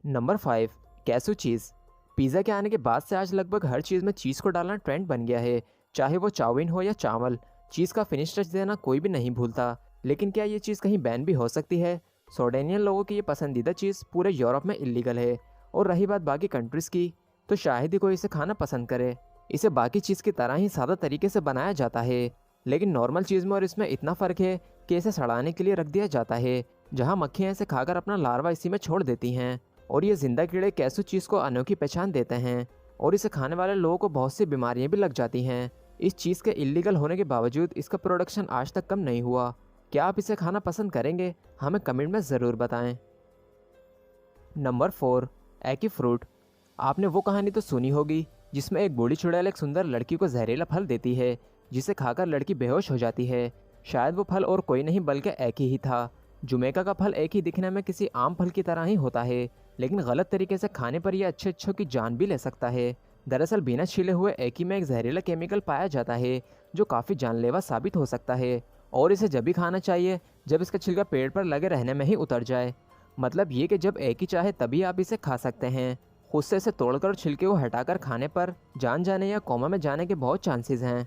Number 5, कैसू चीज़। Pizza के आने के बाद से आज लगभग हर चीज़ में चीज़ को डालना ट्रेंड बन गया है। चाहे वो चाउमीन हो या चावल, चीज़ का फिनिश टच देना कोई भी नहीं भूलता। लेकिन क्या ये चीज़ कहीं बैन भी हो सकती है? सोडेनियन लोगों की ये पसंदीदा चीज़ पूरे यूरोप में इलीगल है। और रही बात बाकी कंट्रीज़ की, तो शायद ही कोई इसे खाना पसंद करे। इसे बाकी चीज़ की तरह ही सादा तरीके से बनाया जाता है। लेकिन नॉर्मल चीज़ में और इसमें इतना फ़र्क है कि इसे सड़ाने के लिए रख दिया जाता है, जहाँ मक्खियाँ इसे खाकर अपना लार्वा इसी में छोड़ देती हैं। और ये जिंदा कीड़े कैसू चीज़ को अनोखी पहचान देते हैं। और इसे खाने वाले लोगों को बहुत सी बीमारियां भी लग जाती हैं। इस चीज़ के इलीगल होने के बावजूद इसका प्रोडक्शन आज तक कम नहीं हुआ। क्या आप इसे खाना पसंद करेंगे? हमें कमेंट में ज़रूर बताएं। नंबर 4, एकी फ्रूट। आपने वो कहानी तो सुनी होगी जिसमें एक बूढ़ी चुड़ैल एक सुंदर लड़की को जहरीला फल देती है, जिसे खाकर लड़की बेहोश हो जाती है। शायद वो फल और कोई नहीं बल्कि एक ही था। जुमेका का फल एक ही दिखने में किसी आम फल की तरह ही होता है, लेकिन गलत तरीके से खाने पर यह अच्छे अच्छों की जान भी ले सकता है। दरअसल बिना छीले हुए एक ही में एक जहरीला केमिकल पाया जाता है, जो काफ़ी जानलेवा साबित हो सकता है। और इसे जब भी खाना चाहिए जब इसका छिलका पेड़ पर लगे रहने में ही उतर जाए। मतलब ये कि जब एक ही चाहे तभी आप इसे खा सकते हैं। खुद से इसे तोड़कर और छिलके को हटाकर खाने पर जान जाने या कोमा में जाने के बहुत चांसेस हैं।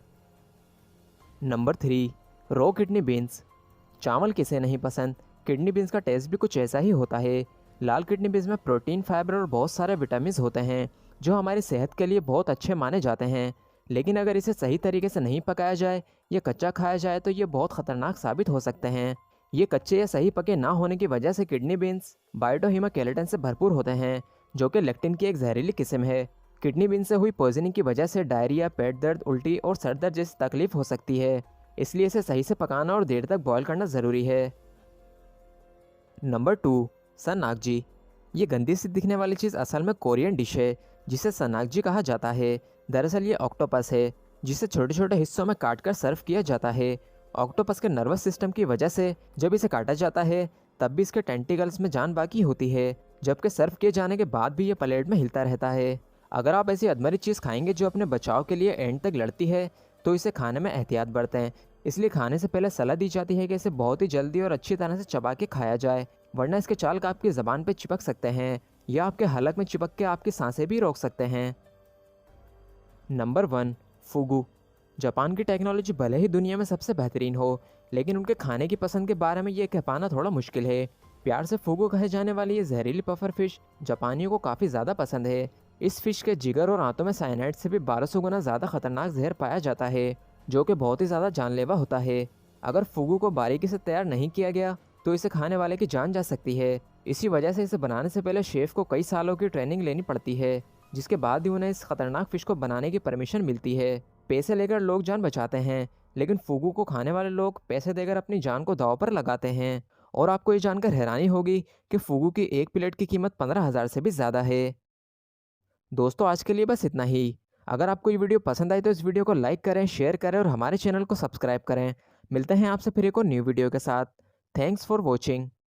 Number 3, raw kidney beans. चावल किसे नहीं पसंद? किडनी बीन्स का टेस्ट भी कुछ ऐसा ही होता है। लाल किडनी बीन्स में प्रोटीन, फाइबर और बहुत सारे विटामिन होते हैं, जो हमारी सेहत के लिए बहुत अच्छे माने जाते हैं। लेकिन अगर इसे सही तरीके से नहीं पकाया जाए या कच्चा खाया जाए तो ये बहुत खतरनाक साबित हो सकते हैं। ये कच्चे या सही पके ना होने की वजह से किडनी बीन्स बायोटोहिमाकेलेटन से भरपूर होते हैं, जो कि लेक्टिन की एक जहरीली किस्म है। किडनी बीन से हुई पॉइजनिंग की वजह से डायरिया, पेट दर्द, उल्टी और सर दर्द जैसी तकलीफ हो सकती है। इसलिए इसे सही से पकाना और देर तक बॉयल करना ज़रूरी है। नंबर 2, सन्नागजी। ये गंदी सी दिखने वाली चीज़ असल में कोरियन डिश है, जिसे सन्नागजी कहा जाता है। दरअसल ये ऑक्टोपस है, जिसे छोटे छोटे हिस्सों में काटकर सर्व किया जाता है। ऑक्टोपस के नर्वस सिस्टम की वजह से जब इसे काटा जाता है तब भी इसके टेंटिकल्स में जान बाकी होती है, जबकि सर्व किए जाने के बाद भी ये प्लेट में हिलता रहता है। अगर आप ऐसी अधमरी चीज़ खाएंगे जो अपने बचाव के लिए एंड तक लड़ती है, तो इसे खाने में एहतियात बरतें। इसलिए खाने से पहले सलाह दी जाती है कि इसे बहुत ही जल्दी और अच्छी तरह से चबा के खाया जाए, वरना इसके चाल का आपकी ज़बान पे चिपक सकते हैं या आपके हलक में चिपक के आपकी सांसें भी रोक सकते हैं। नंबर 1, फूगू। जापान की टेक्नोलॉजी भले ही दुनिया में सबसे बेहतरीन हो, लेकिन उनके खाने की पसंद के बारे में ये कह पाना थोड़ा मुश्किल है। प्यार से फूगू कहे जाने वाली ये जहरीली पफर फिश जापानियों को काफ़ी ज़्यादा पसंद है। इस फिश के जिगर और आंतों में साइनाइड से भी 1200 गुना ज़्यादा खतरनाक जहर पाया जाता है, जो कि बहुत ही ज़्यादा जानलेवा होता है। अगर फूगू को बारीकी से तैयार नहीं किया गया तो इसे खाने वाले की जान जा सकती है। इसी वजह से इसे बनाने से पहले शेफ़ को कई सालों की ट्रेनिंग लेनी पड़ती है, जिसके बाद ही उन्हें इस खतरनाक फिश को बनाने की परमिशन मिलती है। पैसे लेकर लोग जान बचाते हैं, लेकिन फूगू को खाने वाले लोग पैसे देकर अपनी जान को दांव पर लगाते हैं। और आपको ये जानकर हैरानी होगी कि फूगू की एक प्लेट की कीमत 15,000 से भी ज़्यादा है। दोस्तों आज के लिए बस इतना ही। अगर आपको ये वीडियो पसंद आई तो इस वीडियो को लाइक करें, शेयर करें और हमारे चैनल को सब्सक्राइब करें। मिलते हैं आपसे फिर एक और न्यू वीडियो के साथ। Thanks for watching.